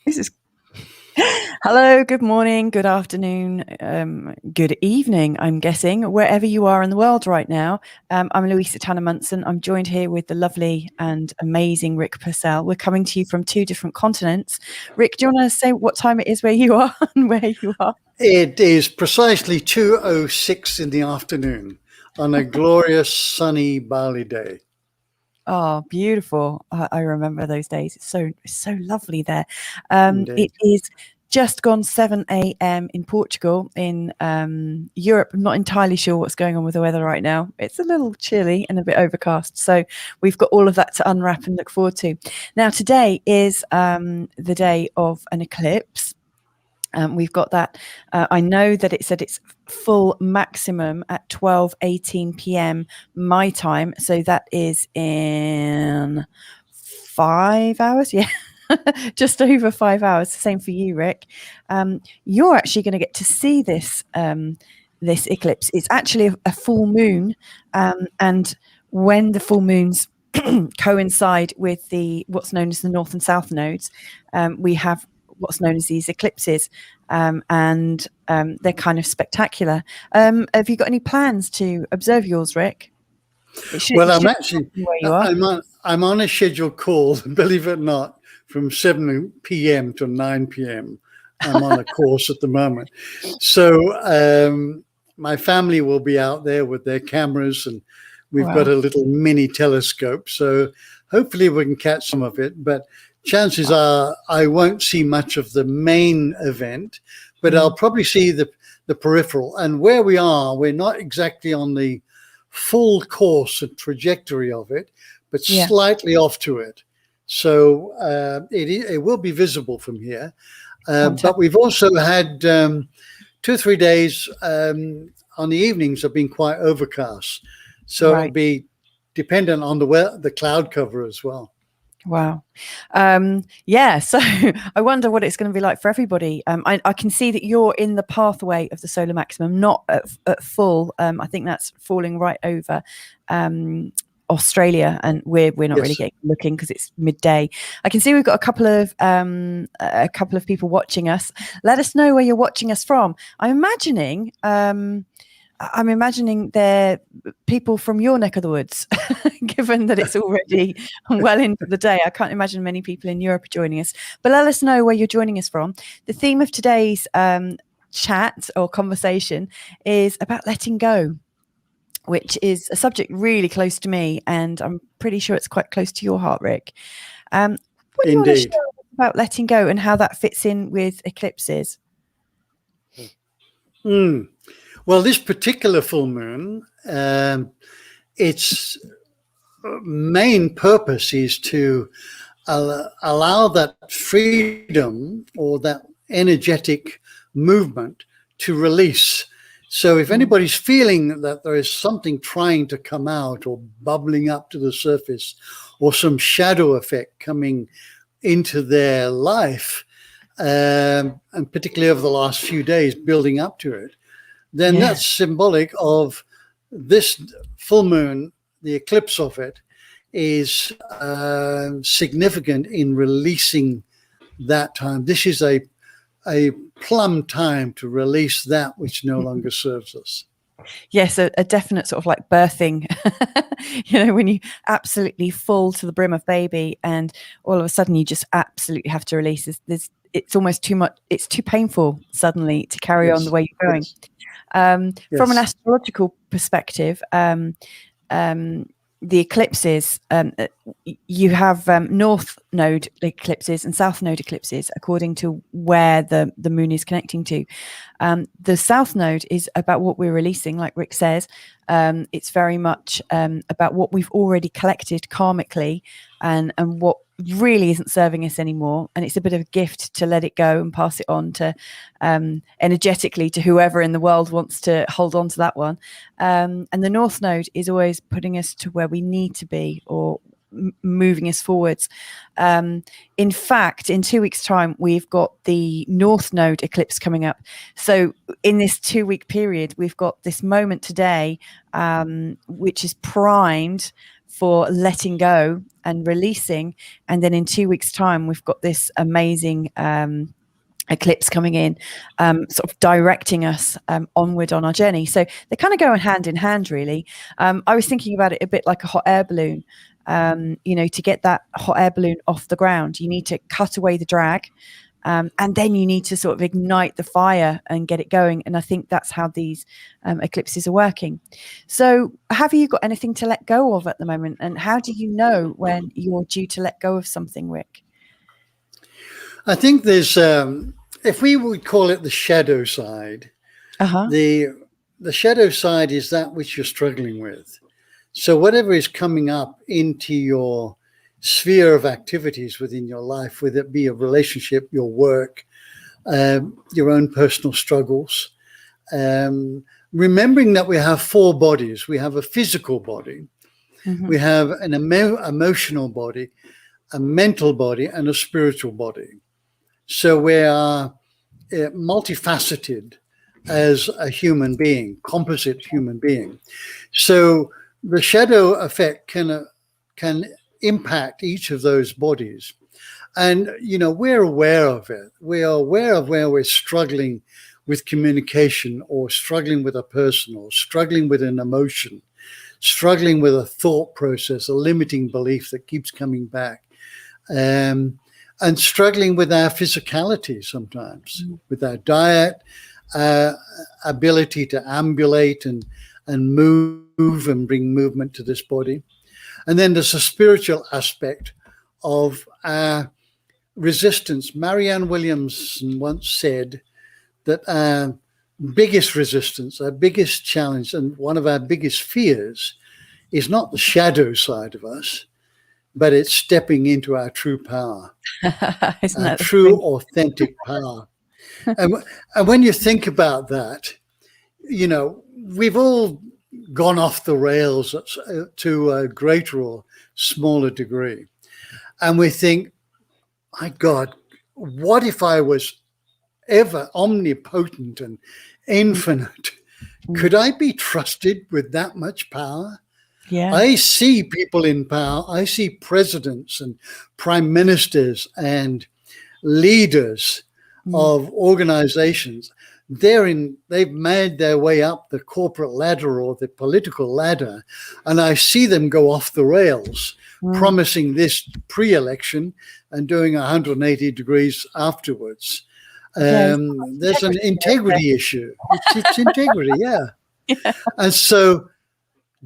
This is hello, good morning, good afternoon, good evening, I'm guessing, wherever you are in the world right now. I'm Louisa Munson. I'm joined here with the lovely and amazing Rick Pursell. We're coming to you from two different continents. Rick, do you want to say what time it is where you are and where you are? It is precisely 2:06 in the afternoon on a glorious sunny Bali day. Oh, beautiful. I remember those days. It's so lovely there. It Indeed. is just gone 7 a.m. in Portugal. In Europe, I'm not entirely sure what's going on with the weather right now. It's a little chilly and a bit overcast. So we've got all of that to unwrap and look forward to. Now, today is the day of an eclipse. We've got that. I know that it said it's full maximum at 12:18 p.m. my time. So that is in 5 hours. Yeah. Just over 5 hours. Same for you, Rick. You're actually going to get to see this this eclipse. It's actually a full moon, and when the full moons coincide with what's known as the north and south nodes, we have what's known as these eclipses, and they're kind of spectacular. Have you got any plans to observe yours, Rick? Well, I'm actually where you are. I'm on a scheduled call, believe it or not, from 7 p.m. to 9 p.m. I'm on a course at the moment. So my family will be out there with their cameras, and we've got a little mini telescope. So hopefully we can catch some of it. But chances are I won't see much of the main event, but I'll probably see the peripheral. And where we are, we're not exactly on the full course and trajectory of it, but slightly off to it. So it will be visible from here. But we've also had 2 or 3 days on the evenings have been quite overcast. So it'll be dependent on the cloud cover as well. Wow. Yeah, so I wonder what it's going to be like for everybody. I can see that you're in the pathway of the solar maximum, not at full. I think that's falling right over Australia, and we're not really looking because it's midday. I can see we've got a couple of people watching us. Let us know where you're watching us from. I'm imagining they're people from your neck of the woods, given that it's already well into the day. I can't imagine many people in Europe are joining us, but let us know where you're joining us from. The theme of today's chat or conversation is about letting go, which is a subject really close to me, and I'm pretty sure it's quite close to your heart, Rick. What do you want to share about letting go and how that fits in with eclipses? Well, this particular full moon, its main purpose is to allow that freedom or that energetic movement to release. So if anybody's feeling that there is something trying to come out or bubbling up to the surface, or some shadow effect coming into their life, and particularly over the last few days building up to it, then that's symbolic of this full moon. The eclipse of it is significant in releasing that time. This is a plumb time to release that which no longer serves us. Yes, a definite sort of like birthing, when you absolutely full to the brim of baby, and all of a sudden you just absolutely have to release. It's almost too much. It's too painful suddenly to carry on the way you're going. From an astrological perspective, the eclipses, you have north node eclipses and south node eclipses according to where the moon is connecting to. The south node is about what we're releasing, like Rick says. It's very much about what we've already collected karmically, and what really isn't serving us anymore, and it's a bit of a gift to let it go and pass it on to energetically to whoever in the world wants to hold on to that one. And the north node is always putting us to where we need to be, or moving us forwards. In fact, in 2 weeks' time, we've got the North Node eclipse coming up. So in this 2-week period, we've got this moment today, which is primed for letting go and releasing. And then in 2 weeks' time, we've got this amazing eclipse coming in, sort of directing us onward on our journey. So they kind of go hand in hand, really. I was thinking about it a bit like a hot air balloon. To get that hot air balloon off the ground, you need to cut away the drag, and then you need to sort of ignite the fire and get it going. And I think that's how these eclipses are working. So have you got anything to let go of at the moment? And how do you know when you're due to let go of something, Rick? I think there's, if we would call it the shadow side, the shadow side is that which you're struggling with. So whatever is coming up into your sphere of activities within your life, whether it be a relationship, your work, your own personal struggles, remembering that we have 4 bodies. We have a physical body, we have an emotional body, a mental body, and a spiritual body. So we are multifaceted as a human being, composite human being. So the shadow effect can impact each of those bodies. And, we're aware of it. We are aware of where we're struggling with communication, or struggling with a person, or struggling with an emotion, struggling with a thought process, a limiting belief that keeps coming back. And struggling with our physicality sometimes, with our diet, ability to ambulate and move and bring movement to this body. And then there's a spiritual aspect of our resistance. Marianne Williamson once said that our biggest resistance, our biggest challenge, and one of our biggest fears is not the shadow side of us, but it's stepping into our true power, our true, authentic power. And when you think about that, we've all gone off the rails to a greater or smaller degree. And we think, my God, what if I was ever omnipotent and infinite? Could I be trusted with that much power? Yeah. I see people in power. I see presidents and prime ministers and leaders of organizations. They've made their way up the corporate ladder or the political ladder, and I see them go off the rails, promising this pre-election and doing 180 degrees afterwards. There's an integrity issue. It's integrity, yeah. And so,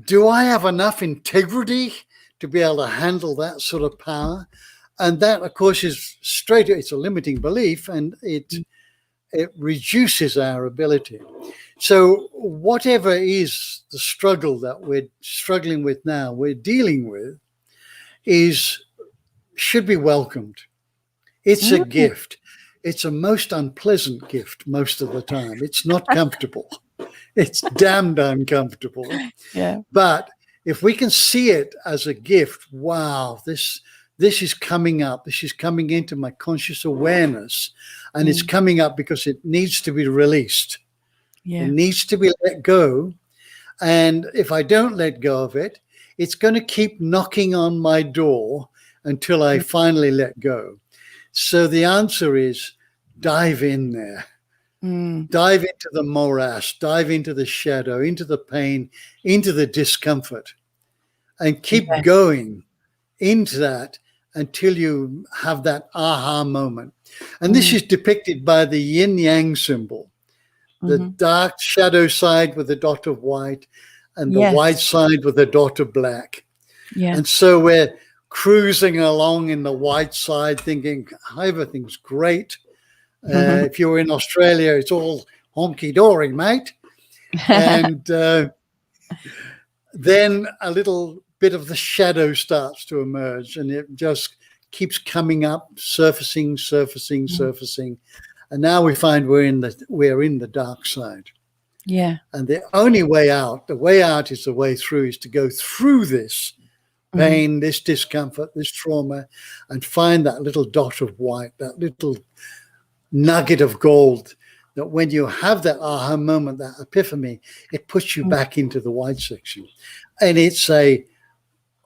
do I have enough integrity to be able to handle that sort of power? And that, of course, it's a limiting belief, and it reduces our ability. So whatever is the struggle that we're struggling with now, we're dealing with, should be welcomed. It's a gift. It's a most unpleasant gift most of the time. It's not comfortable. It's damned uncomfortable. Yeah. But if we can see it as a gift, wow, this is coming up. This is coming into my conscious awareness, and it's coming up because it needs to be released. Yeah. It needs to be let go. And if I don't let go of it, it's going to keep knocking on my door until I finally let go. So the answer is dive in there. Dive into the morass, dive into the shadow, into the pain, into the discomfort, and keep going into that until you have that aha moment. And this is depicted by the yin-yang symbol, the dark shadow side with a dot of white and the white side with a dot of black. Yeah. And so we're cruising along in the white side thinking everything's great. If you're in Australia, it's all honky-dory, mate. And then a little bit of the shadow starts to emerge, and it just keeps coming up, surfacing. And now we find we're in the dark side. Yeah. And the only way out, the way out is the way through, is to go through this pain, this discomfort, this trauma, and find that little dot of white, that little nugget of gold, that when you have that aha moment, that epiphany, it puts you back into the white section. And it's a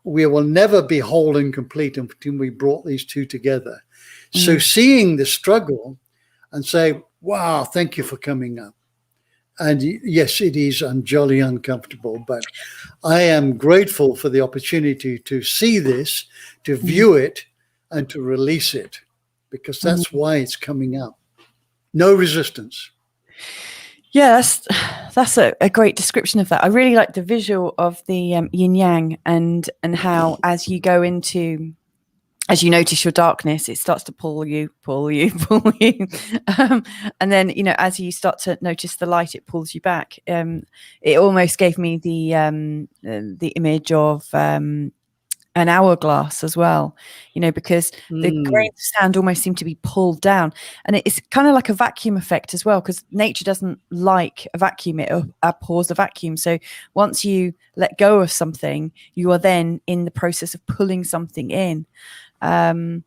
we will never be whole and complete until we brought these two together. So seeing the struggle and say, wow, thank you for coming up. And yes, it is jolly uncomfortable, but I am grateful for the opportunity to see this, to view it, and to release it, because that's why it's coming up. No resistance. Yeah, that's a great description of that. I really like the visual of the yin yang and how as you go into, as you notice your darkness, it starts to pull you. And then, you know, as you start to notice the light, it pulls you back. It almost gave me the image of an hourglass as well, you know, because the grains of sand almost seem to be pulled down, and it's kind of like a vacuum effect as well, because nature doesn't like a vacuum, it abhors a vacuum. So once you let go of something, you are then in the process of pulling something in. I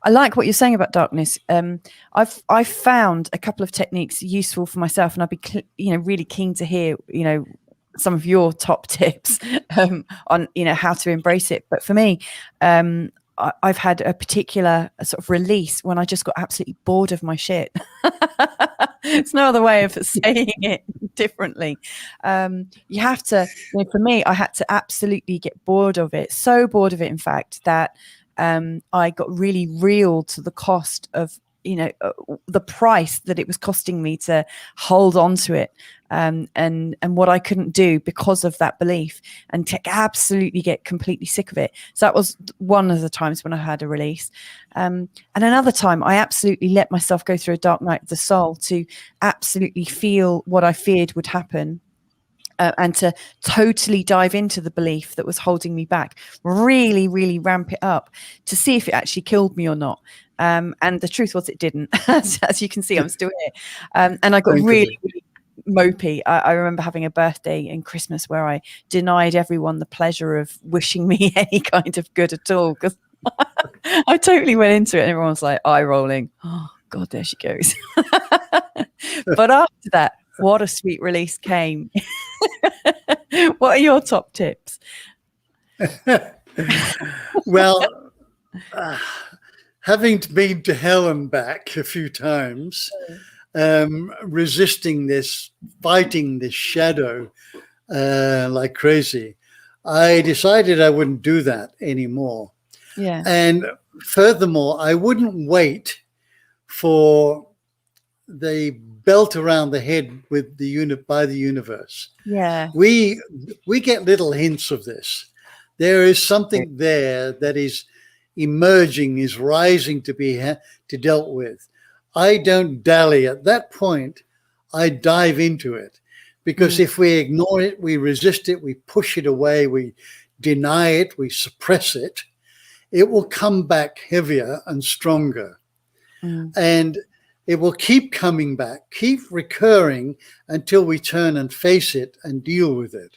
like what you're saying about darkness. I've found a couple of techniques useful for myself, and I'd be really keen to hear some of your top tips on how to embrace it. But for me, I've had a particular sort of release when I just got absolutely bored of my shit. It's no other way of saying it differently. You have to, for me, I had to absolutely get bored of it. So bored of it, in fact, that I got really real to the cost of, the price that it was costing me to hold on to it, and what I couldn't do because of that belief, and to absolutely get completely sick of it. So that was one of the times when I had a release. And another time I absolutely let myself go through a dark night of the soul to absolutely feel what I feared would happen. And to totally dive into the belief that was holding me back, really, really ramp it up to see if it actually killed me or not. And the truth was it didn't. As you can see, I'm still here. And I got really, really mopey. I remember having a birthday and Christmas where I denied everyone the pleasure of wishing me any kind of good at all, because I totally went into it and everyone was like eye rolling. Oh, God, there she goes. But after that, what a sweet release came. What are your top tips? Well, having been to hell and back a few times, resisting this, fighting this shadow like crazy, I decided I wouldn't do that anymore. Yeah. And furthermore, I wouldn't wait for the belt around the head with the by the universe. Yeah. We get little hints of this. There is something there that is emerging, is rising to be dealt with. I don't dally at that point. I dive into it, because if we ignore it, we resist it, we push it away, we deny it, we suppress it, it will come back heavier and stronger. And it will keep coming back, keep recurring until we turn and face it and deal with it.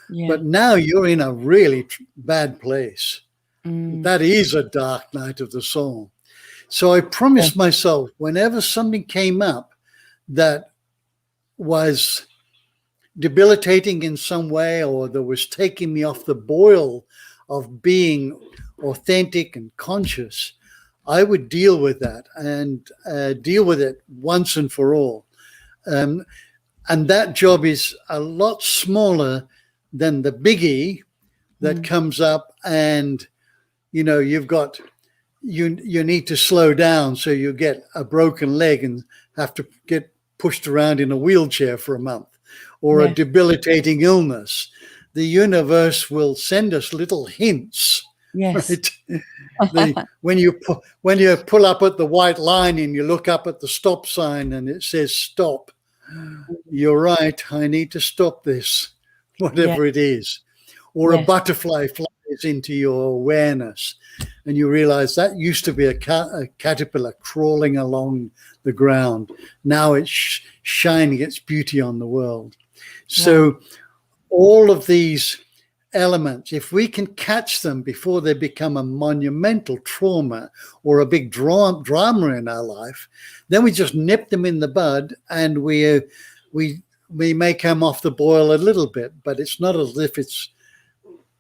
Yeah. But now you're in a really bad place. That is a dark night of the soul. So I promised myself, whenever something came up that was debilitating in some way, or that was taking me off the boil of being authentic and conscious, I would deal with that and deal with it once and for all. And that job is a lot smaller than the biggie that comes up, and, you've got, you need to slow down, so you get a broken leg and have to get pushed around in a wheelchair for a month, or a debilitating illness. The universe will send us little hints. Yes. Right? When you pull up at the white line and you look up at the stop sign and it says stop, you're right, I need to stop this, whatever it is. Or a butterfly flies into your awareness and you realize that used to be a caterpillar crawling along the ground. Now it's shining its beauty on the world. So all of these elements, if we can catch them before they become a monumental trauma or a big drama in our life, then we just nip them in the bud, and we may come off the boil a little bit, but it's not as if it's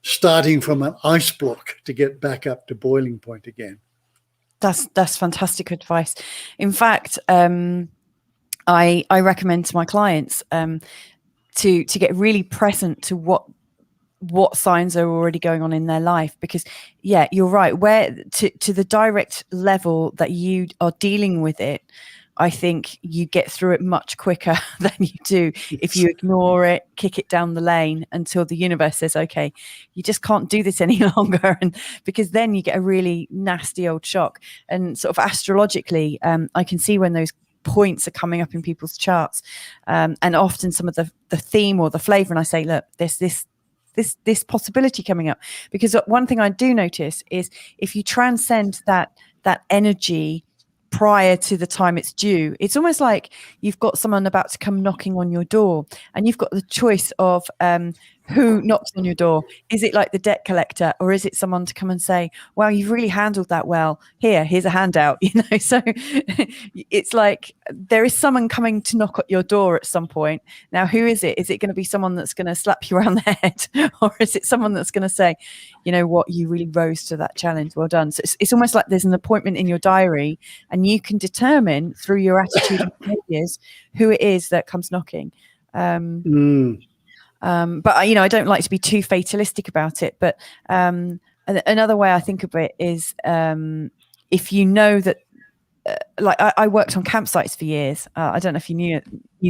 starting from an ice block to get back up to boiling point again. That's fantastic advice. In fact, I recommend to my clients to get really present to what signs are already going on in their life, because yeah, you're right, where to the direct level that you are dealing with it, I think you get through it much quicker than you do if you ignore it, kick it down the lane until the universe says, okay, you just can't do this any longer. And because then you get a really nasty old shock. And sort of astrologically, I can see when those points are coming up in people's charts, and often some of the theme or the flavor, and I say, look, there's this possibility coming up. Because one thing I do notice is if you transcend that energy prior to the time it's due, it's almost like you've got someone about to come knocking on your door, and you've got the choice of who knocks on your door. Is it like the debt collector, or is it someone to come and say, well, you've really handled that well, here's a handout, so it's like there is someone coming to knock at your door at some point. Now, who is it? Is it going to be someone that's going to slap you around the head, or is it someone that's going to say, you know what, you really rose to that challenge, well done? So it's almost like there's an appointment in your diary, and you can determine through your attitude and behaviors who it is that comes knocking. But I don't like to be too fatalistic about it. But another way I think of it is if you know that, like I worked on campsites for years. I don't know if you knew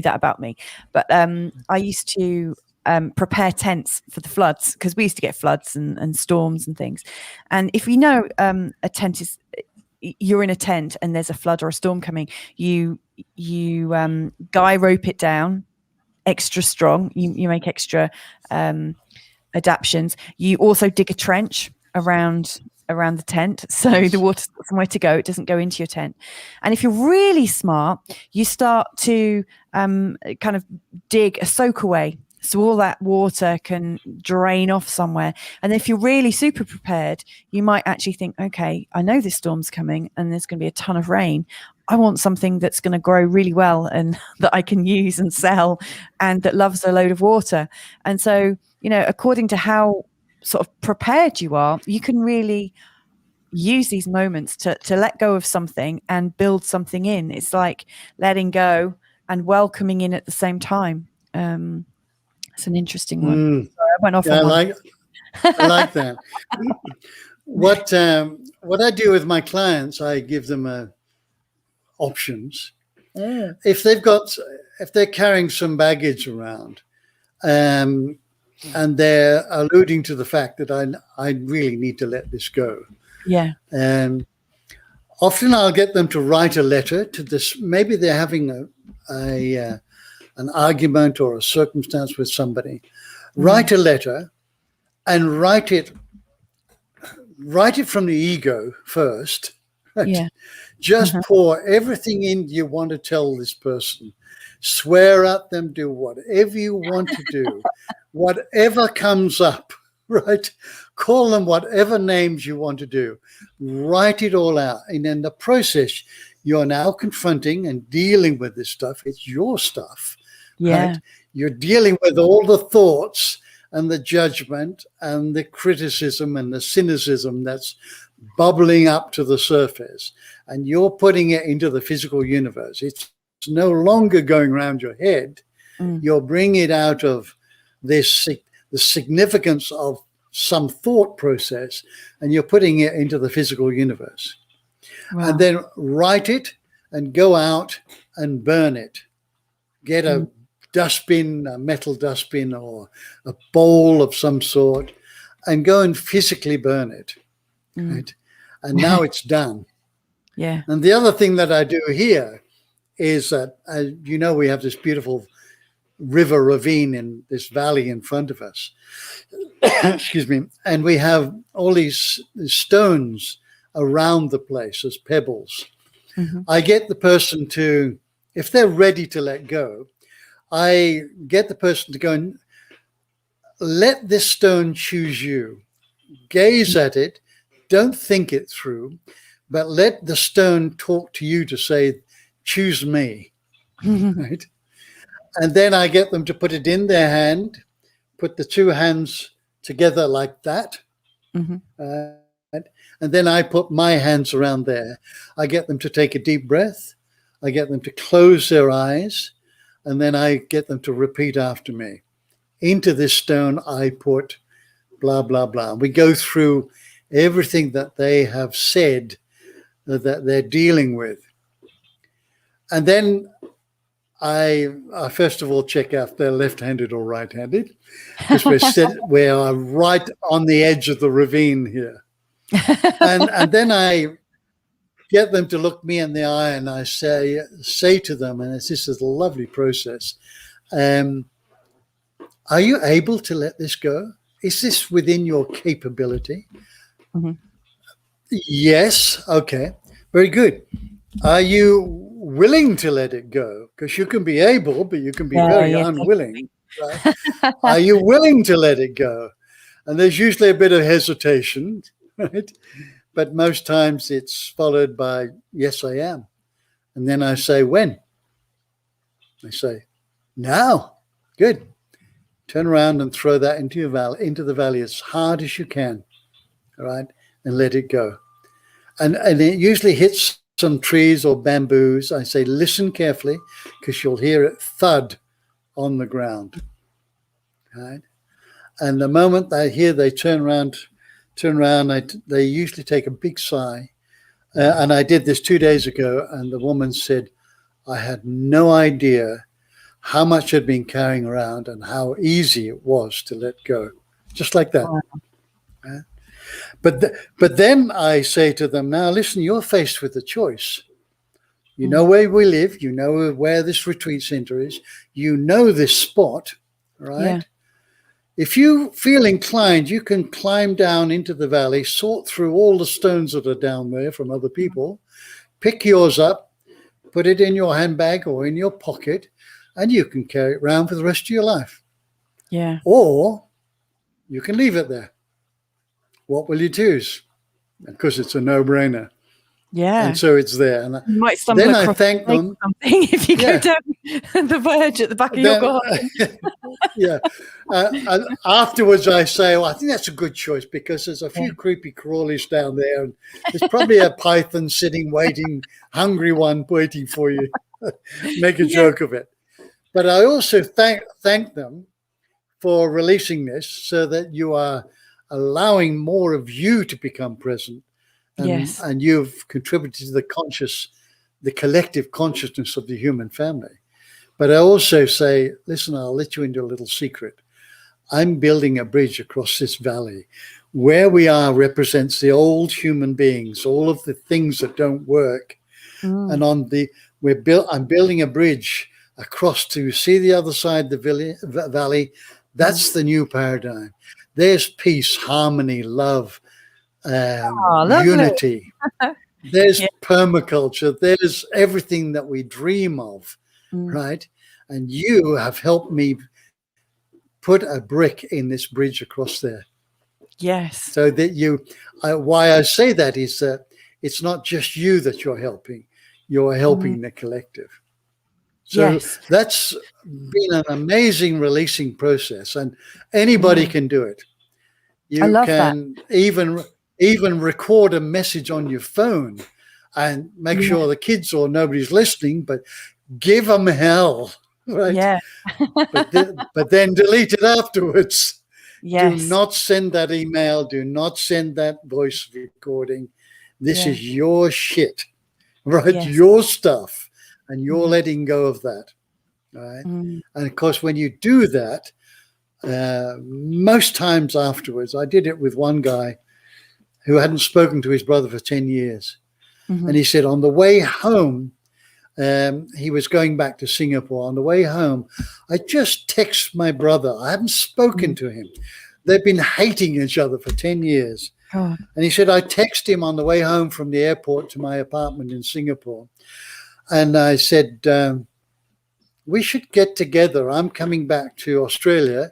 that about me, but I used to prepare tents for the floods, because we used to get floods and storms and things. And if you know a tent is, you're in a tent and there's a flood or a storm coming, you guy rope it down extra strong. You make extra adaptions. You also dig a trench around the tent, so the water's got somewhere to go. It doesn't go into your tent. And if you're really smart, you start to kind of dig a soak away, so all that water can drain off somewhere. And if you're really super prepared, you might actually think, okay, I know this storm's coming and there's going to be a ton of rain. I want something that's going to grow really well and that I can use and sell, and that loves a load of water. And so, according to how sort of prepared you are, you can really use these moments to let go of something and build something in. It's like letting go and welcoming in at the same time. It's an interesting one. Sorry, I went off on one. I like that. What I do with my clients, I give them options. If they're carrying some baggage around, and they're alluding to the fact that I really need to let this go. Yeah. Often I'll get them to write a letter to this. Maybe they're having an argument or a circumstance with somebody. Write a letter, and write it from the ego first. Right? Yeah. Just pour everything in you want to tell this person. Swear at them, do whatever you want to do, whatever comes up, right? Call them whatever names you want to do. Write it all out. And in the process, you're now confronting and dealing with this stuff. It's your stuff. Yeah. Right? You're dealing with all the thoughts and the judgment and the criticism and the cynicism that's bubbling up to the surface. And you're putting it into the physical universe. It's no longer going around your head. You're bringing it out of the significance of some thought process, and you're putting it into the physical universe. Wow. And then write it and go out and burn it. Get a dustbin, a metal dustbin or a bowl of some sort, and go and physically burn it. Right? And now it's done. Yeah. And the other thing that I do here is that, we have this beautiful river ravine in this valley in front of us. Excuse me. And we have all these stones around the place as pebbles. I get the person to, if they're ready to let go, I get the person to go and let this stone choose you. Gaze at it. Don't think it through, but let the stone talk to you to say, choose me, right? And then I get them to put it in their hand, put the two hands together like that. Mm-hmm. And then I put my hands around there. I get them to take a deep breath. I get them to close their eyes. And then I get them to repeat after me. Into this stone, I put blah, blah, blah. We go through everything that they have said that they're dealing with. And then I first of all check out if they're left-handed or right-handed, because we are right on the edge of the ravine here. And then I get them to look me in the eye, and I say to them, and this is a lovely process, are you able to let this go? Is this within your capability? Mm-hmm. Yes. Okay. Very good. Are you willing to let it go? Because you can be able, but you can be very unwilling. Right? Are you willing to let it go? And there's usually a bit of hesitation, right? But most times it's followed by, yes, I am. And then I say, when? I say, now. Good. Turn around and throw that into the valley as hard as you can. All right. And let it go. And it usually hits some trees or bamboos. I say, listen carefully, because you'll hear it thud on the ground. Right? And the moment they turn around, they usually take a big sigh. And I did this 2 days ago, and the woman said, I had no idea how much I'd been carrying around and how easy it was to let go. Just like that. Wow. But then I say to them, now listen, you're faced with a choice. You know where we live. You know where this retreat center is. You know this spot, right? Yeah. If you feel inclined, you can climb down into the valley, sort through all the stones that are down there from other people, pick yours up, put it in your handbag or in your pocket, and you can carry it around for the rest of your life. Yeah. Or you can leave it there. What will you choose? Because it's a no-brainer. Yeah. And so it's there. And you might stumble then across I thank them. Something if you go down the verge at the back of your garden. Yeah. And afterwards I say, well, I think that's a good choice, because there's a few creepy crawlies down there. And there's probably a python sitting, waiting, hungry one waiting for you. Make a joke of it. But I also thank them for releasing this, so that you are allowing more of you to become present. And you've contributed to the collective consciousness of the human family. But I also say, listen, I'll let you into a little secret. I'm building a bridge across this valley. Where we are represents the old human beings, all of the things that don't work. And I'm building a bridge across to see the other side of the valley. That's the new paradigm. There's peace, harmony, love, unity. There's permaculture. There's everything that we dream of, right? And you have helped me put a brick in this bridge across there. Yes. So that why I say that is that it's not just you that you're helping the collective. So that's been an amazing releasing process, and anybody can do it. You can even record a message on your phone and make sure the kids or nobody's listening, but give them hell, right? Yeah. but then delete it afterwards. Yes. Do not send that email. Do not send that voice recording. This is your shit, right? Yes. Your stuff. And you're letting go of that, right? And of course, when you do that, most times afterwards, I did it with one guy who hadn't spoken to his brother for 10 years. And he said on the way home, he was going back to Singapore. On the way home, I just texted my brother. I haven't spoken to him. They've been hating each other for 10 years. God. And he said, I texted him on the way home from the airport to my apartment in Singapore. And I said, we should get together. I'm coming back to Australia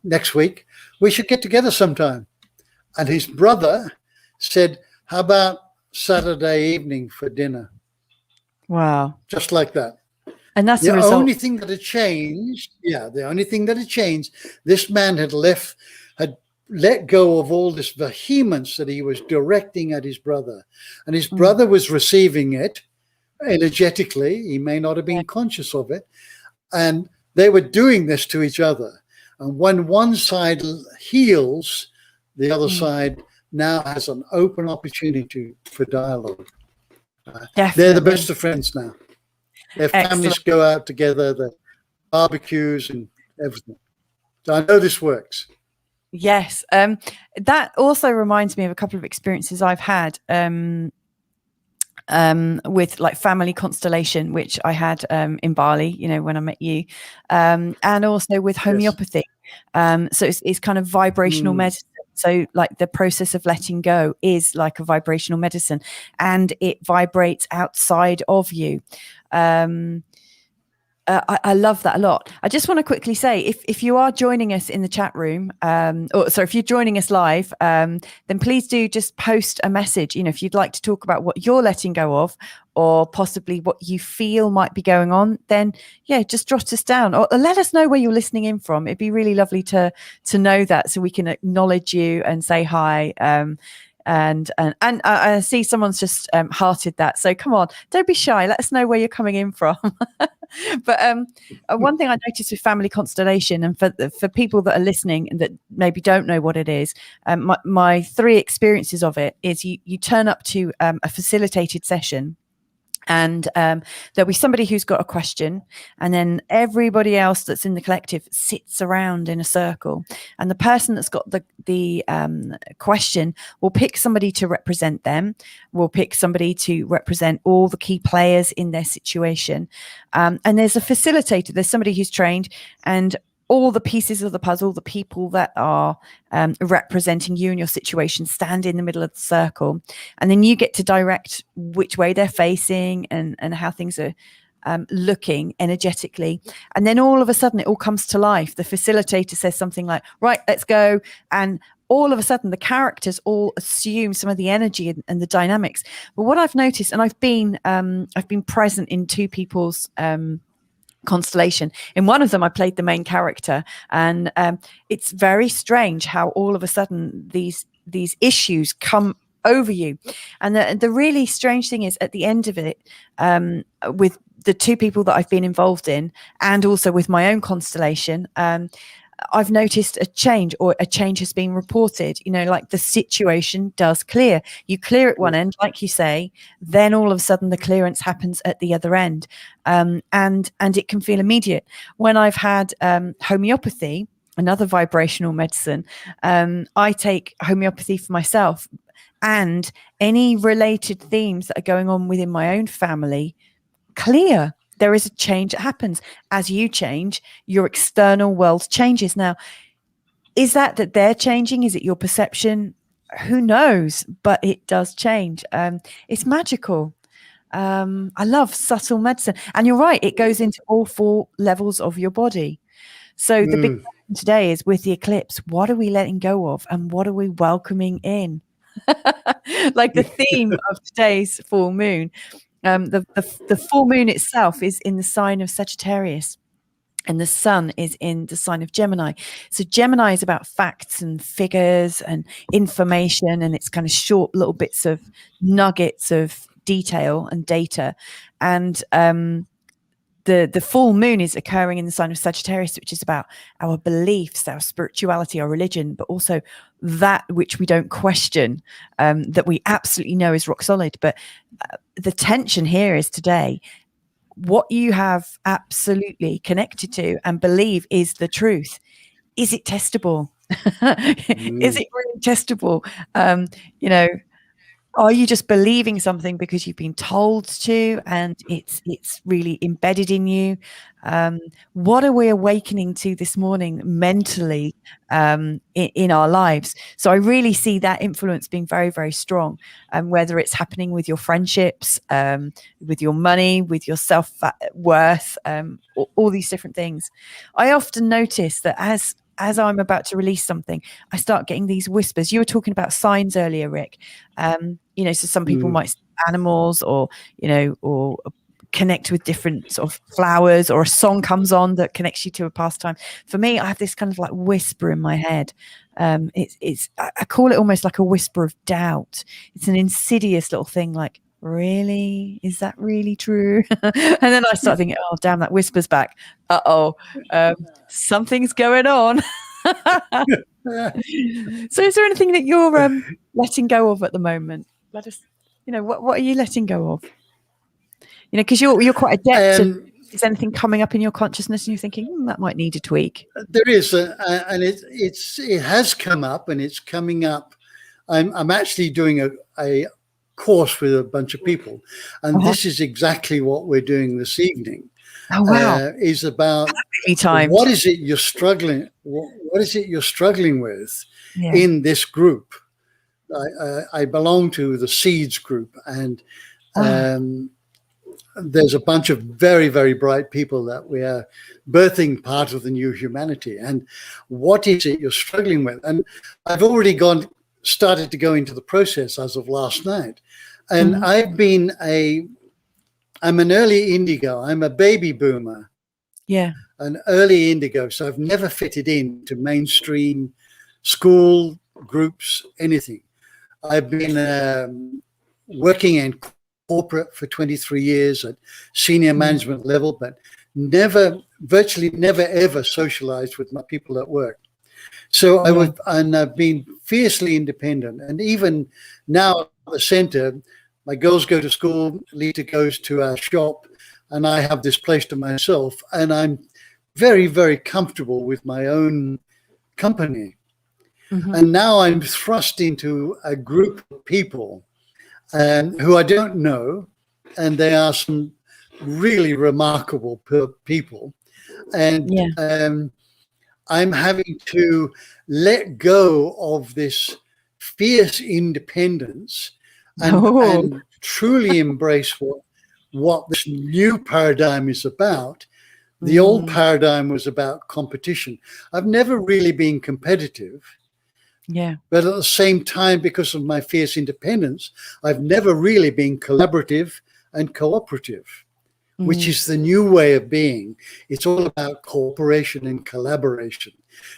next week. We should get together sometime. And his brother said, how about Saturday evening for dinner? Wow. Just like that. And that's The a result. only thing that had changed, the only thing that had changed, this man had let go of all this vehemence that he was directing at his brother. And his brother was receiving it energetically. He may not have been conscious of it. And they were doing this to each other. And when one side heals, the other side now has an open opportunity for dialogue. They're the best of friends now. Their families go out together, the barbecues and everything. So I know this works. Yes. That also reminds me of a couple of experiences I've had with like family constellation, which I had in Bali, you know, when I met you, and also with homeopathy. So it's kind of vibrational medicine. So like the process of letting go is like a vibrational medicine, and it vibrates outside of you. I love that a lot. I just want to quickly say, if you are joining us in the chat room, if you're joining us live, then please do just post a message. You know, if you'd like to talk about what you're letting go of, or possibly what you feel might be going on, then just jot us down, or let us know where you're listening in from. It'd be really lovely to know that, so we can acknowledge you and say hi. And I see someone's just hearted that. So come on, don't be shy. Let us know where you're coming in from. But one thing I noticed with family constellation, and for people that are listening and that maybe don't know what it is, my 3 experiences of it is you turn up to a facilitated session. And there'll be somebody who's got a question, and then everybody else that's in the collective sits around in a circle, and the person that's got the question will pick somebody to represent them, will pick somebody to represent all the key players in their situation, and there's a facilitator, there's somebody who's trained, and all the pieces of the puzzle, the people that are representing you and your situation, stand in the middle of the circle. And then you get to direct which way they're facing and how things are looking energetically. And then all of a sudden, it all comes to life. The facilitator says something like, right, let's go. And all of a sudden, the characters all assume some of the energy and the dynamics. But what I've noticed, and I've been present in 2 people's constellation. In one of them, I played the main character, and it's very strange how all of a sudden these issues come over you. And the really strange thing is, at the end of it, with the 2 people that I've been involved in, and also with my own constellation, I've noticed a change, or a change has been reported. You know, like the situation does clear. You clear at one end, like you say, then all of a sudden the clearance happens at the other end, and it can feel immediate. When I've had homeopathy, another vibrational medicine, I take homeopathy for myself, and any related themes that are going on within my own family clear. There is a change that happens. As you change, your external world changes. Now, is that they're changing? Is it your perception? Who knows? But it does change. It's magical. I love subtle medicine. And you're right, it goes into all 4 levels of your body. So the big question today is, with the eclipse, what are we letting go of, and what are we welcoming in? Like the theme of today's full moon. The full moon itself is in the sign of Sagittarius, and the sun is in the sign of Gemini. So Gemini is about facts and figures and information, and it's kind of short little bits of nuggets of detail and data. And the full moon is occurring in the sign of Sagittarius, which is about our beliefs, our spirituality, our religion, but also that which we don't question, that we absolutely know is rock solid. But the tension here is, today, what you have absolutely connected to and believe is the truth. Is it testable? Is it really testable? You know, are you just believing something because you've been told to, and it's really embedded in you? What are we awakening to this morning mentally in our lives? So I really see that influence being very, very strong, whether it's happening with your friendships, with your money, with your self-worth, all these different things. I often notice that as I'm about to release something, I start getting these whispers. You were talking about signs earlier, Rick. You know, so some people might see animals, or, you know, or connect with different sort of flowers, or a song comes on that connects you to a pastime. For me, I have this kind of like whisper in my head. I call it almost like a whisper of doubt. It's an insidious little thing, like, really, is that really true? And then I start thinking, oh damn, that whispers back. Something's going on. So is there anything that you're letting go of at the moment? Let us, what are you letting go of? Because you're quite adept. Is anything coming up in your consciousness and you're thinking, that might need a tweak? There is, and it has come up, and it's coming up. I'm actually doing a course with a bunch of people, and this is exactly what we're doing this evening. Oh wow! Is about what is it you're struggling? What is it you're struggling with in this group? I belong to the Seeds group, and there's a bunch of very, very bright people that we are birthing part of the new humanity. And what is it you're struggling with? And I've already started to go into the process as of last night. And I'm an early indigo. I'm a baby boomer. Yeah. An early indigo. So I've never fitted into mainstream school groups, anything. I've been working in corporate for 23 years at senior management level, but virtually never ever socialized with my people at work. So I've been fiercely independent. And even now at the center, my girls go to school, Lita goes to our shop, and I have this place to myself. And I'm very, very comfortable with my own company. And now I'm thrust into a group of people who I don't know, and they are some really remarkable people. And I'm having to let go of this fierce independence and truly embrace what this new paradigm is about. The old paradigm was about competition. I've never really been competitive. Yeah. But at the same time, because of my fierce independence, I've never really been collaborative and cooperative, which is the new way of being. It's all about cooperation and collaboration.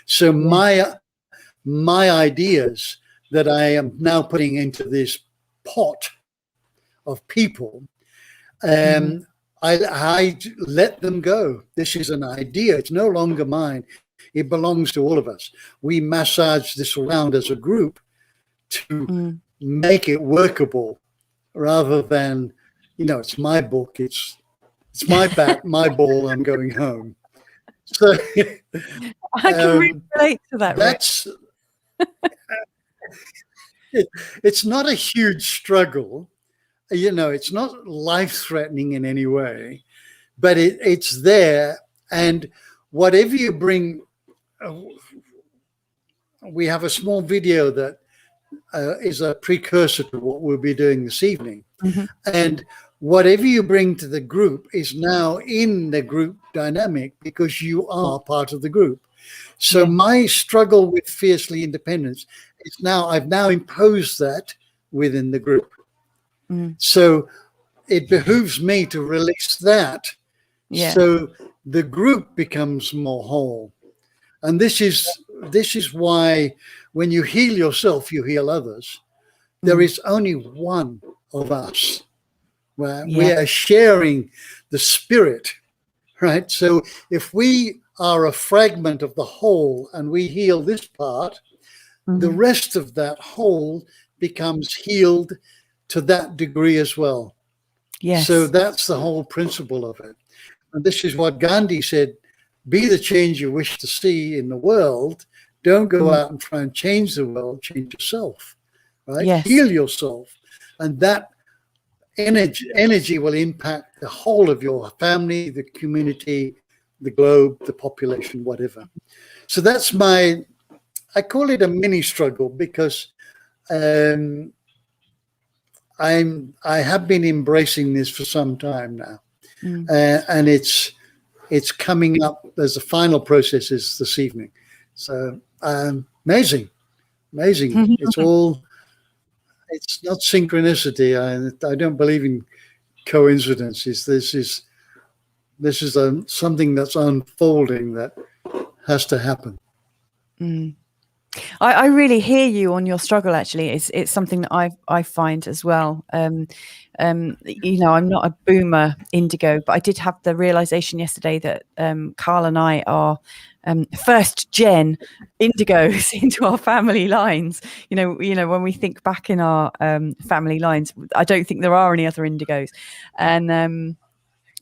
So my ideas that I am now putting into this pot of people, I let them go. This is an idea. It's no longer mine. It belongs to all of us. We massage this around as a group to make it workable, rather than, it's my book, it's my bat, my ball, I'm going home. So I can relate to that. That's it's not a huge struggle. It's not life-threatening in any way, but it's there. And whatever you bring, we have a small video that is a precursor to what we'll be doing this evening. And whatever you bring to the group is now in the group dynamic, because you are part of the group. So my struggle with fiercely independence is I've now imposed that within the group. So it behooves me to release that. So the group becomes more whole. And this is why when you heal yourself, you heal others. There is only one of us, where we are sharing the spirit, right? So if we are a fragment of the whole and we heal this part, the rest of that whole becomes healed to that degree as well. So that's the whole principle of it. And this is what Gandhi said: be the change you wish to see in the world. Don't go out and try and change the world, change yourself, right? Heal yourself. And that energy will impact the whole of your family, the community, the globe, the population, whatever. So that's I call it a mini struggle, because I have been embracing this for some time now. And it's coming up as the final processes this evening. So amazing. It's not synchronicity. I don't believe in coincidences. This is something that's unfolding that has to happen. I really hear you on your struggle. Actually, it's something that I find as well. You know, I'm not a boomer indigo, but I did have the realization yesterday that Carl and I are first gen indigos into our family lines. You know, when we think back in our family lines, I don't think there are any other indigos, and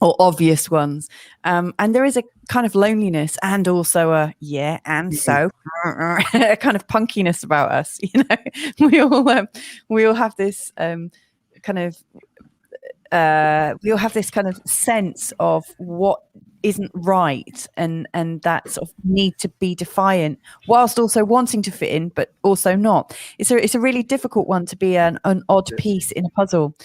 or obvious ones. And there is a kind of loneliness and also a so a kind of punkiness about us. You know, we all have this kind of sense of what isn't right, and that sort of need to be defiant whilst also wanting to fit in, but also not. It's a really difficult one to be an odd piece in a puzzle,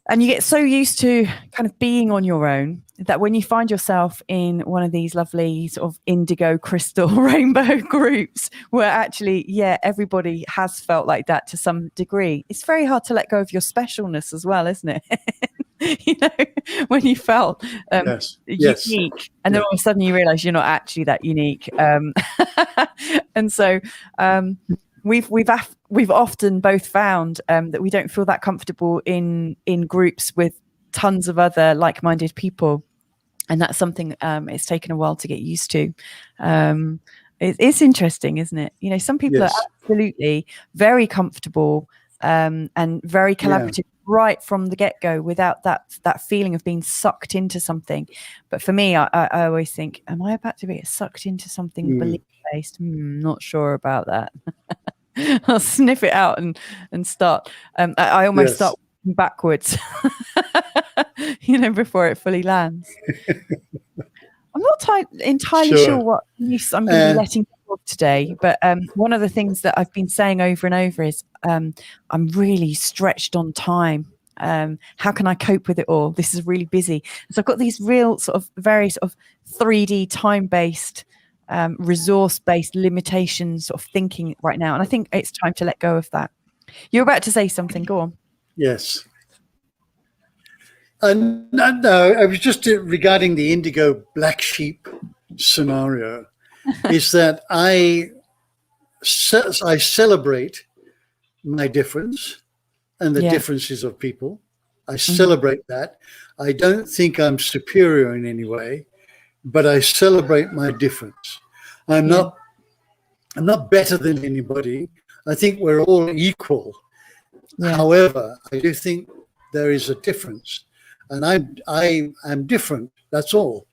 and you get so used to kind of being on your own that when you find yourself in one of these lovely sort of indigo, crystal, rainbow groups where actually, everybody has felt like that to some degree, it's very hard to let go of your specialness as well, isn't it? You know, when you felt unique, and then all of a sudden you realize you're not actually that unique. And so we've often both found that we don't feel that comfortable in groups with tons of other like-minded people, and that's something it's taken a while to get used to. It's interesting, isn't it? You know, some people are absolutely very comfortable and very collaborative right from the get-go without that feeling of being sucked into something. But for me, I always think, am I about to be sucked into something belief-based? Not sure about that. I'll sniff it out and start. I almost start backwards, you know, before it fully lands. I'm not entirely sure what use I'm going to be letting go of today, but one of the things that I've been saying over and over is I'm really stretched on time. How can I cope with it all? This is really busy. So I've got these real sort of very sort of 3D time-based resource-based limitations sort of thinking right now, and I think it's time to let go of that. You're about to say something. Go on. Yes. No, I was just regarding the indigo black sheep scenario. Is that I celebrate my difference and the differences of people. I celebrate that. I don't think I'm superior in any way, but I celebrate my difference. I'm not better than anybody. I think we're all equal. However, I do think there is a difference, and I am different. That's all.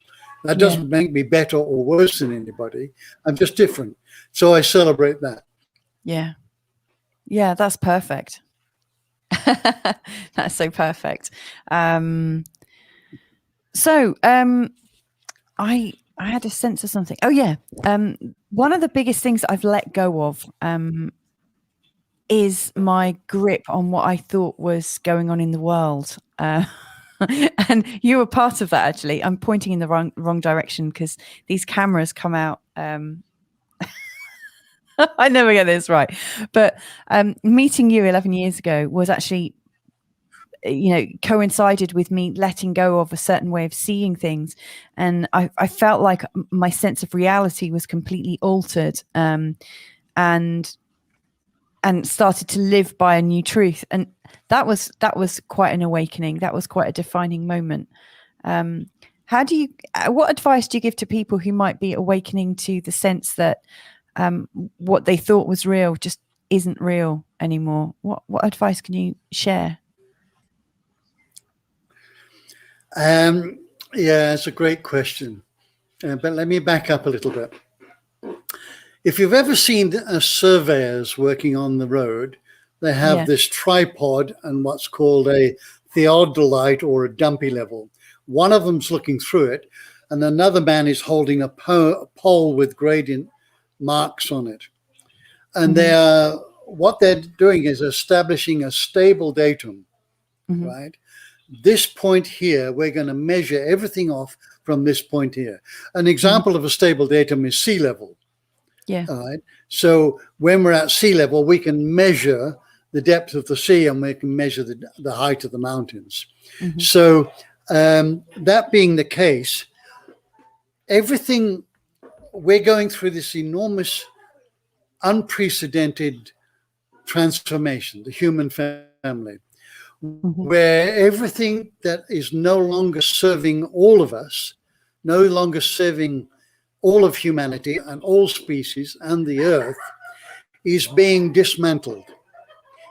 That doesn't make me better or worse than anybody. I'm just different. So I celebrate that. Yeah, that's perfect. That's so perfect. I had a sense of something. Oh yeah. One of the biggest things I've let go of is my grip on what I thought was going on in the world. And you were part of that, actually. I'm pointing in the wrong direction because these cameras come out. I never get this right. But meeting you 11 years ago was actually, you know, coincided with me letting go of a certain way of seeing things. And I felt like my sense of reality was completely altered, and started to live by a new truth. And that was quite an awakening. That was quite a defining moment. What advice do you give to people who might be awakening to the sense that what they thought was real just isn't real anymore? What advice can you share? It's a great question. But let me back up a little bit. If you've ever seen surveyors working on the road, they have this tripod and what's called a theodolite or a dumpy level. One of them's looking through it, and another man is holding a pole with gradient marks on it. And what they're doing is establishing a stable datum, right? This point here, we're going to measure everything off from this point here. An example of a stable datum is sea level. All right. So when we're at sea level, we can measure the depth of the sea, and we can measure the height of the mountains. Mm-hmm. So that being the case, everything, we're going through this enormous, unprecedented transformation, the human family, where everything that is no longer serving all of us, no longer serving all of humanity and all species and the earth, is being dismantled.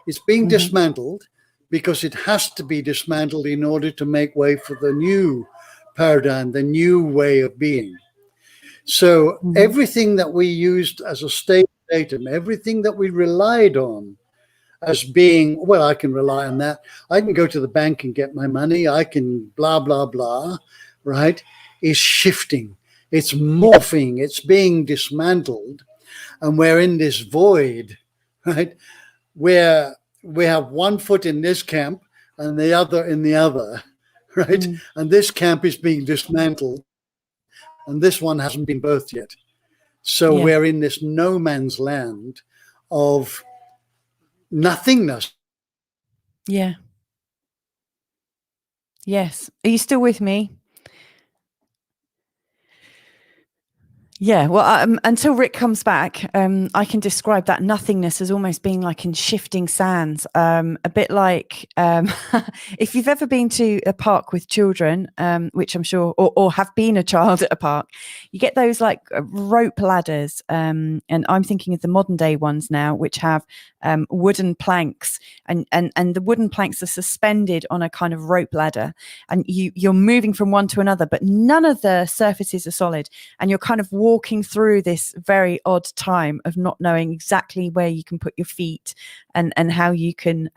It's being dismantled because it has to be dismantled in order to make way for the new paradigm, the new way of being. So everything that we used as a state datum, everything that we relied on as being, well, I can rely on that. I can go to the bank and get my money. I can blah, blah, blah, right? Is shifting. It's morphing. It's being dismantled. And we're in this void, right? Where we have one foot in this camp and the other in the other, right? And this camp is being dismantled and this one hasn't been birthed yet. So we're in this no man's land of nothingness. Yeah. Yes. Are you still with me? Yeah, well, until Rick comes back, I can describe that nothingness as almost being like in shifting sands, a bit like if you've ever been to a park with children, which I'm sure, or have been a child at a park, you get those like rope ladders, and I'm thinking of the modern day ones now, which have wooden planks, and the wooden planks are suspended on a kind of rope ladder, and you're moving from one to another, but none of the surfaces are solid, and you're kind of walking through this very odd time of not knowing exactly where you can put your feet and how you can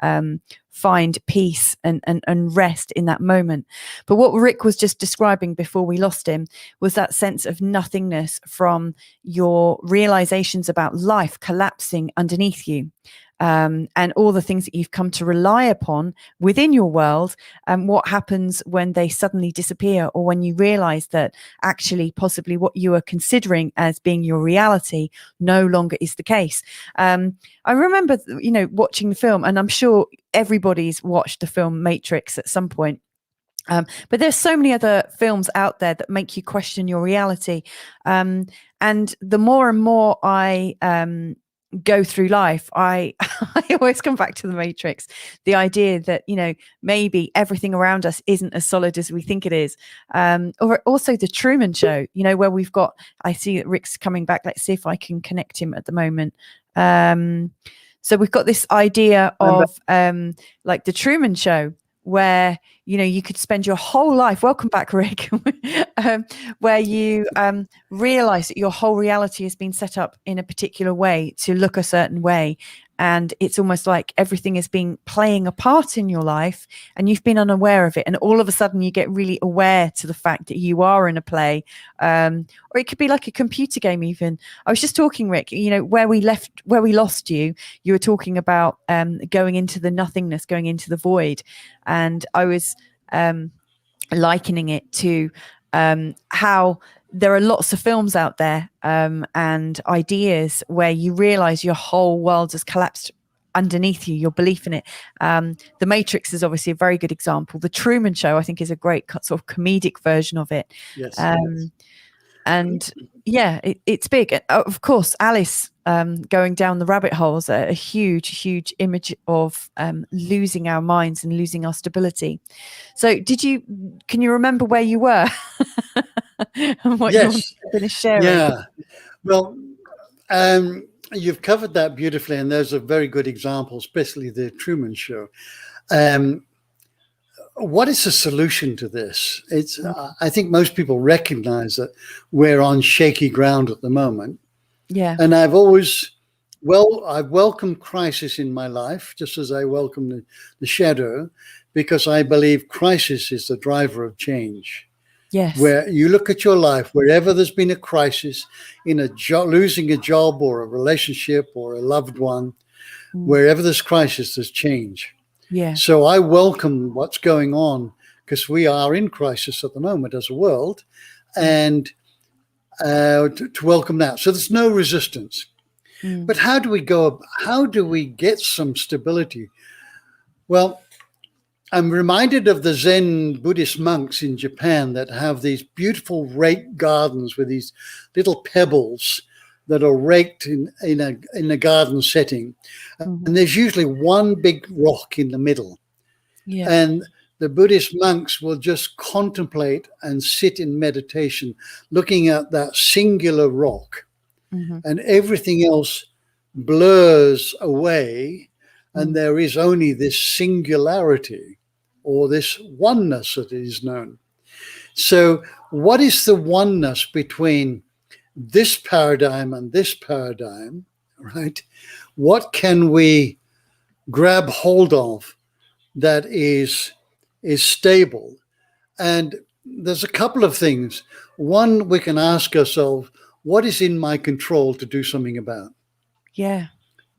find peace and rest in that moment. But what Rick was just describing before we lost him was that sense of nothingness from your realizations about life collapsing underneath you. And all the things that you've come to rely upon within your world, and what happens when they suddenly disappear, or when you realize that actually possibly what you are considering as being your reality no longer is the case. I remember, watching the film, and I'm sure everybody's watched the film Matrix at some point. But there's so many other films out there that make you question your reality. And the more and more I go through life, I always come back to the Matrix, the idea that maybe everything around us isn't as solid as we think it is, or also the Truman Show, where we've got, I see that Rick's coming back, let's see if I can connect him at the moment. So we've got this idea of like the Truman Show, where you could spend your whole life, welcome back Rick, where you realize that your whole reality has been set up in a particular way to look a certain way, and it's almost like everything is playing a part in your life and you've been unaware of it, and all of a sudden you get really aware to the fact that you are in a play, or it could be like a computer game even. I was just talking, Rick, where we lost you were talking about going into the nothingness, going into the void, and I was likening it to how there are lots of films out there and ideas where you realize your whole world has collapsed underneath you, your belief in it. The Matrix is obviously a very good example. The Truman Show, I think, is a great sort of comedic version of it. Yes. And yeah, it's big. And of course, Alice going down the rabbit holes, a huge image of losing our minds and losing our stability. So can you remember where you were? And what you wanted to finish sharing? Yeah. Well, you've covered that beautifully, and there's a very good example, especially the Truman Show. What is the solution to this? I think most people recognize that we're on shaky ground at the moment. Yeah. And I've welcomed crisis in my life, just as I welcome the shadow, because I believe crisis is the driver of change. Yes. Where you look at your life, wherever there's been a crisis in losing a job or a relationship or a loved one, wherever there's crisis, there's change. Yeah. So I welcome what's going on, because we are in crisis at the moment as a world, and to welcome that. So there's no resistance. But how do we get some stability? Well, I'm reminded of the Zen Buddhist monks in Japan that have these beautiful rake gardens with these little pebbles that are raked in a garden setting. And there's usually one big rock in the middle. Yeah. And the Buddhist monks will just contemplate and sit in meditation, looking at that singular rock. And everything else blurs away, and there is only this singularity or this oneness that is known. So what is the oneness between this paradigm and this paradigm, right? What can we grab hold of that is stable? And there's a couple of things. One, we can ask ourselves, what is in my control to do something about? Yeah.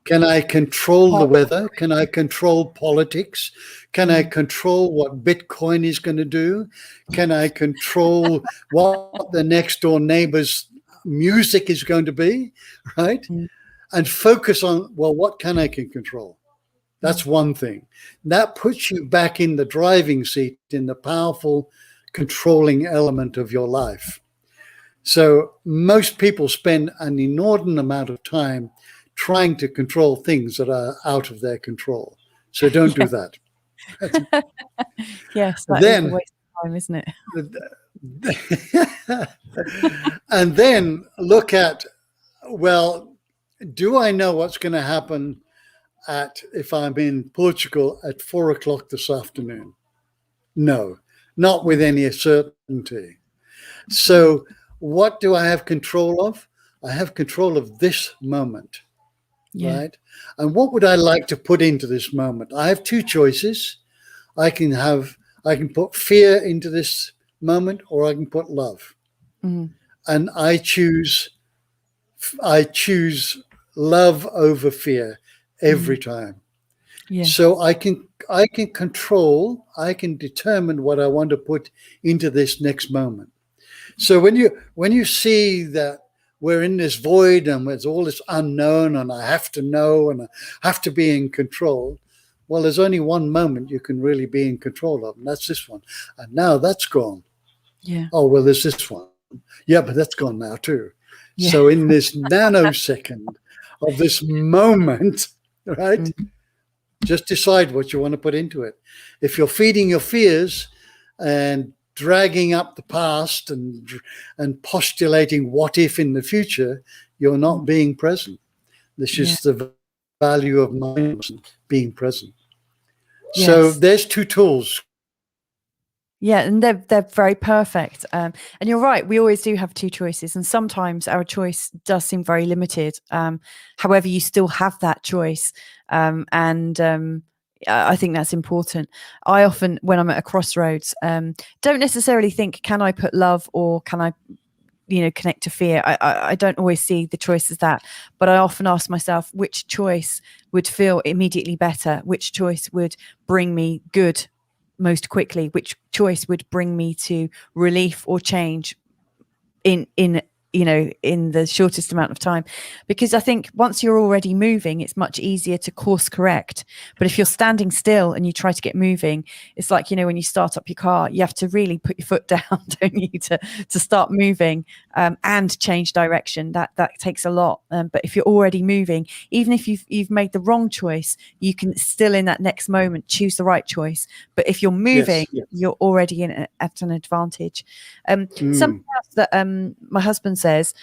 Can I control the weather? Can I control politics? Can I control what Bitcoin is going to do? Can I control what the next door neighbor's music is going to be, right? And focus on, well, what can I control? That's one thing. That puts you back in the driving seat, in the powerful controlling element of your life. So most people spend an inordinate amount of time trying to control things that are out of their control. So don't do that. Yes, that is a waste of time, isn't it? And then look at, well, do I know what's going to happen if I'm in Portugal at 4 o'clock this afternoon? No, not with any certainty. So what do I have control of? I have control of this moment, right? And what would I like to put into this moment? I have two choices. I can put fear into this moment, or I can put love. And I choose love over fear every time. So I can control, I can determine what I want to put into this next moment. So when you see that we're in this void and there's all this unknown and I have to know and I have to be in control, well, there's only one moment you can really be in control of, and that's this one. And now that's gone. Oh, well, there's this one. Yeah, but that's gone now too. So in this nanosecond of this moment, right, just decide what you want to put into it. If you're feeding your fears and dragging up the past and postulating what if in the future, you're not being present. This is the value of mindfulness, being present. So there's two tools. Yeah, and they're very perfect. And you're right, we always do have two choices, and sometimes our choice does seem very limited. However, you still have that choice. I think that's important. I often, when I'm at a crossroads, don't necessarily think, can I put love or can I, connect to fear? I don't always see the choice as that, but I often ask myself, which choice would feel immediately better? Which choice would bring me good most quickly? Which choice would bring me to relief or change in the shortest amount of time? Because I think once you're already moving, it's much easier to course correct. But if you're standing still and you try to get moving, it's like, when you start up your car, you have to really put your foot down, don't you, to start moving and change direction. That takes a lot. But if you're already moving, even if you've made the wrong choice, you can still in that next moment choose the right choice. But if you're moving, you're already at an advantage. Something else that my husband says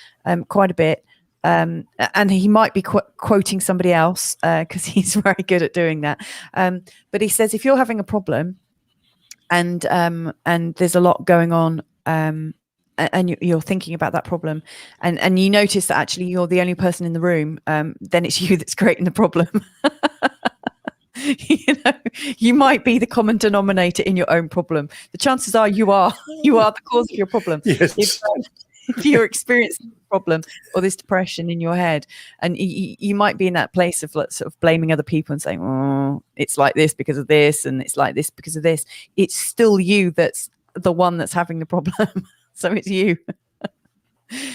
quite a bit, and he might be quoting somebody else because he's very good at doing that, but he says, if you're having a problem and there's a lot going on, and you're thinking about that problem, and you notice that actually you're the only person in the room, then it's you that's creating the problem. You might be the common denominator in your own problem. The chances are you are the cause of your problem. If you're experiencing a problem or this depression in your head, and you might be in that place of sort of blaming other people and saying, oh, it's like this because of this, and it's like this because of this, it's still you that's the one that's having the problem. So it's you.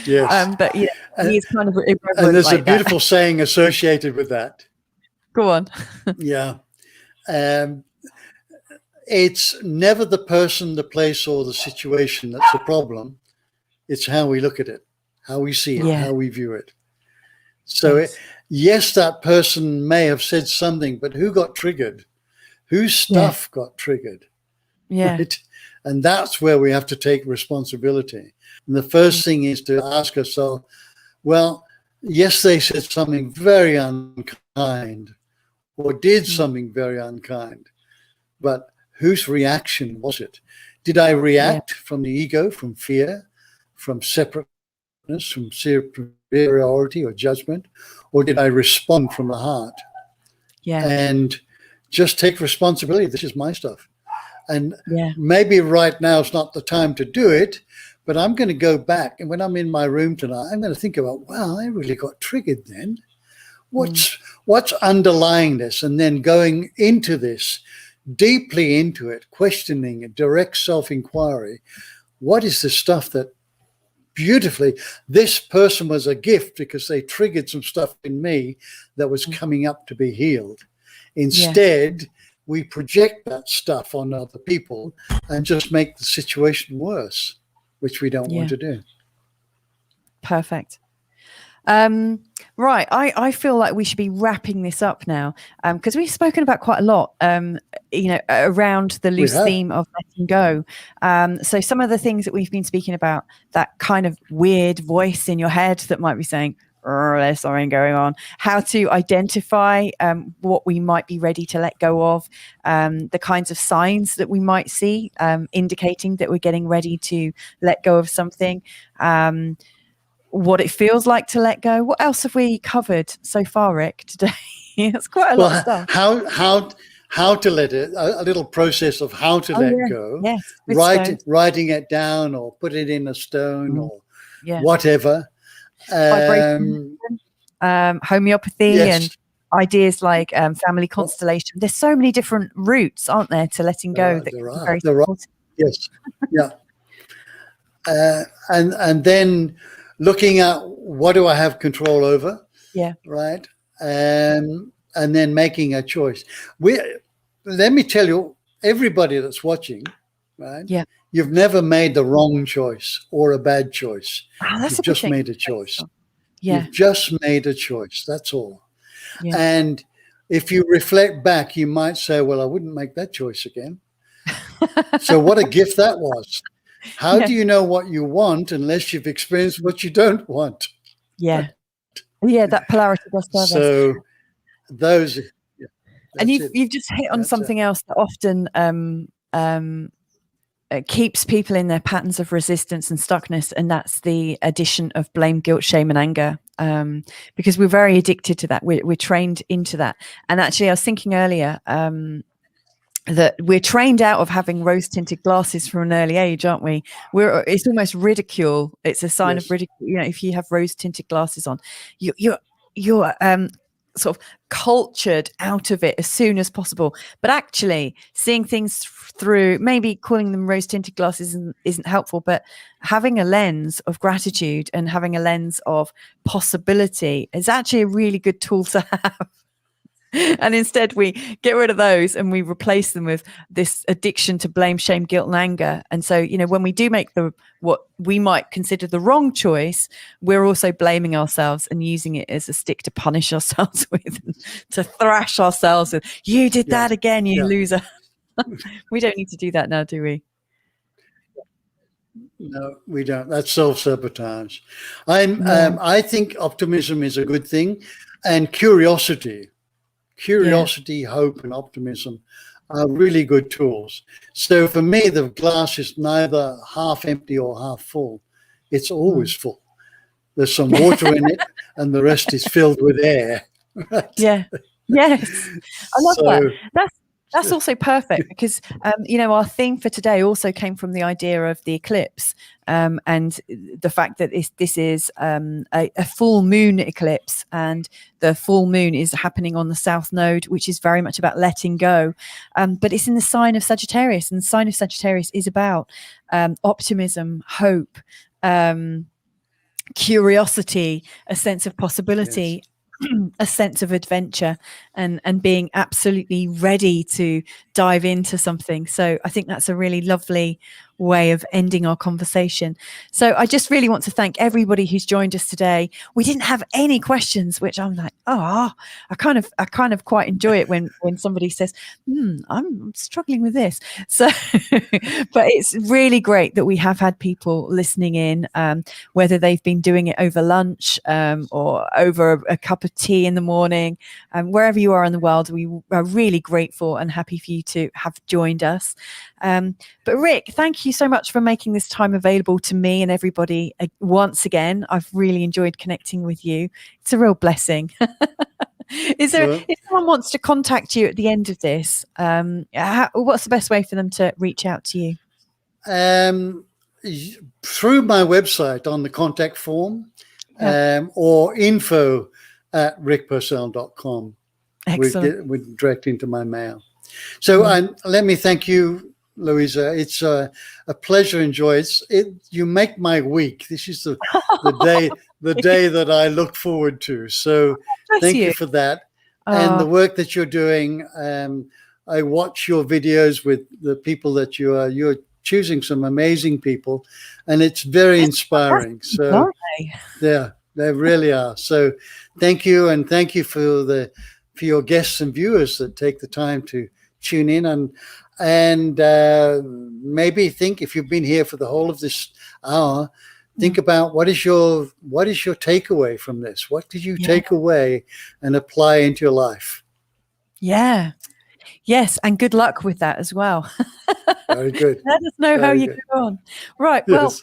Yes. But yeah, And, he's kind of irreverent and there's like a beautiful saying associated with that. Go on. Yeah. It's never the person, the place, or the situation that's the problem. It's how we look at it, how we see it, how we view it. So, yes, that person may have said something, but who got triggered? Whose stuff got triggered? Yeah. Right? And that's where we have to take responsibility. And the first thing is to ask ourselves, well, yes, they said something very unkind or did something very unkind, but whose reaction was it? Did I react from the ego, from fear, from separateness, from superiority or judgment, or did I respond from the heart? Yeah. And just take responsibility. This is my stuff. And yeah. maybe right now is not the time to do it, but I'm going to go back. And when I'm in my room tonight, I'm going to think about, wow, I really got triggered then. What's underlying this? And then going into this, deeply into it, questioning it, direct self-inquiry. What is the stuff that beautifully, this person was a gift because they triggered some stuff in me that was coming up to be healed. Instead, we project that stuff on other people and just make the situation worse, which we don't want to do. Perfect. Right. I feel like we should be wrapping this up now because we've spoken about quite a lot, around the loose theme of letting go. So some of the things that we've been speaking about, that kind of weird voice in your head that might be saying, there's something going on, how to identify what we might be ready to let go of, the kinds of signs that we might see indicating that we're getting ready to let go of something, what it feels like to let go. What else have we covered so far, Rick, today? It's quite a lot of stuff. How to let it, a little process of how to let go. Yes, writing it down or put it in a stone or whatever. Homeopathy and ideas like family constellation. There's so many different routes, aren't there, to letting go? There are. Yes. Yeah. And then looking at what do I have control over? Yeah. Right. And then making a choice. Let me tell you, everybody that's watching, right? Yeah. You've never made the wrong choice or a bad choice. You've just made a choice. Yeah. You've just made a choice. That's all. Yeah. And if you reflect back, you might say, well, I wouldn't make that choice again. So what a gift that was. How do you know what you want unless you've experienced what you don't want? Yeah. Yeah, that polarity does serve us. So those... And you've just hit on something else that often keeps people in their patterns of resistance and stuckness, and that's the addition of blame, guilt, shame, and anger. Because we're very addicted to that. We're trained into that. And actually, I was thinking earlier that we're trained out of having rose-tinted glasses from an early age, aren't we? It's almost ridicule. It's a sign of ridicule. You know, if you have rose-tinted glasses on, you're sort of cultured out of it as soon as possible. But actually seeing things through, maybe calling them rose-tinted glasses isn't helpful, but having a lens of gratitude and having a lens of possibility is actually a really good tool to have. And instead we get rid of those and we replace them with this addiction to blame, shame, guilt, and anger. And so, when we do make what we might consider the wrong choice, we're also blaming ourselves and using it as a stick to punish ourselves with, to thrash ourselves with. You did that again, you loser. We don't need to do that now, do we? No, we don't. That's self-sabotage. I think optimism is a good thing, and curiosity, hope, and optimism are really good tools. So for me, the glass is neither half empty or half full. It's always full. There's some water in it, and the rest is filled with air. Right? Yeah. Yes. I love that. That's also perfect because, our theme for today also came from the idea of the eclipse and the fact that this is a full moon eclipse, and the full moon is happening on the South Node, which is very much about letting go. But it's in the sign of Sagittarius, and the sign of Sagittarius is about optimism, hope, curiosity, a sense of Yes. possibility, a sense of adventure, and being absolutely ready to dive into something. So I think that's a really lovely way of ending our conversation. So I just really want to thank everybody who's joined us today. We didn't have any questions, which I'm like, I kind of quite enjoy it when somebody says, I'm struggling with this. So but it's really great that we have had people listening in, whether they've been doing it over lunch, or over a cup of tea in the morning, wherever you are in the world. We are really grateful and happy for you to have joined us. But Rick, thank you so much for making this time available to me and everybody once again. I've really enjoyed connecting with you. It's a real blessing. If someone wants to contact you at the end of this, what's the best way for them to reach out to you? Through my website on the contact form, or info@rickpursell.com. Excellent. We direct into my mail. So let me thank you, Louisa. It's a pleasure and joy. You make my week. This is the day that I look forward to. So thank you for that. And the work that you're doing. I watch your videos with the people that you're choosing some amazing people, and it's very inspiring. So yeah, they really are. So thank you, and thank you for your guests and viewers that take the time to tune in and maybe think, if you've been here for the whole of this hour, think about what is your takeaway from this? What did you take away and apply into your life? Yeah. Yes, and good luck with that as well. Very good. Let us know how you go on. Right. Yes. Well,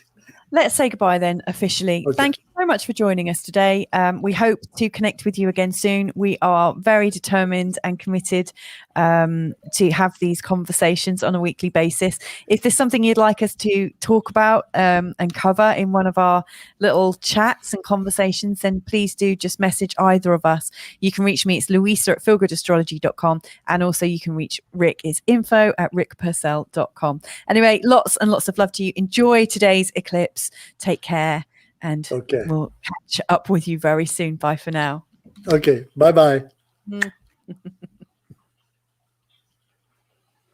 let's say goodbye then officially. Okay. Thank you so much for joining us today. We hope to connect with you again soon. We are very determined and committed to have these conversations on a weekly basis. If there's something you'd like us to talk about and cover in one of our little chats and conversations, then please do just message either of us. You can reach me. It's Louisa@feelgoodastrology.com. And also you can reach Rick. It's info@rickpursell.com. Anyway, lots and lots of love to you. Enjoy today's eclipse. Take care. And we'll catch up with you very soon. Bye for now. Okay. Bye-bye.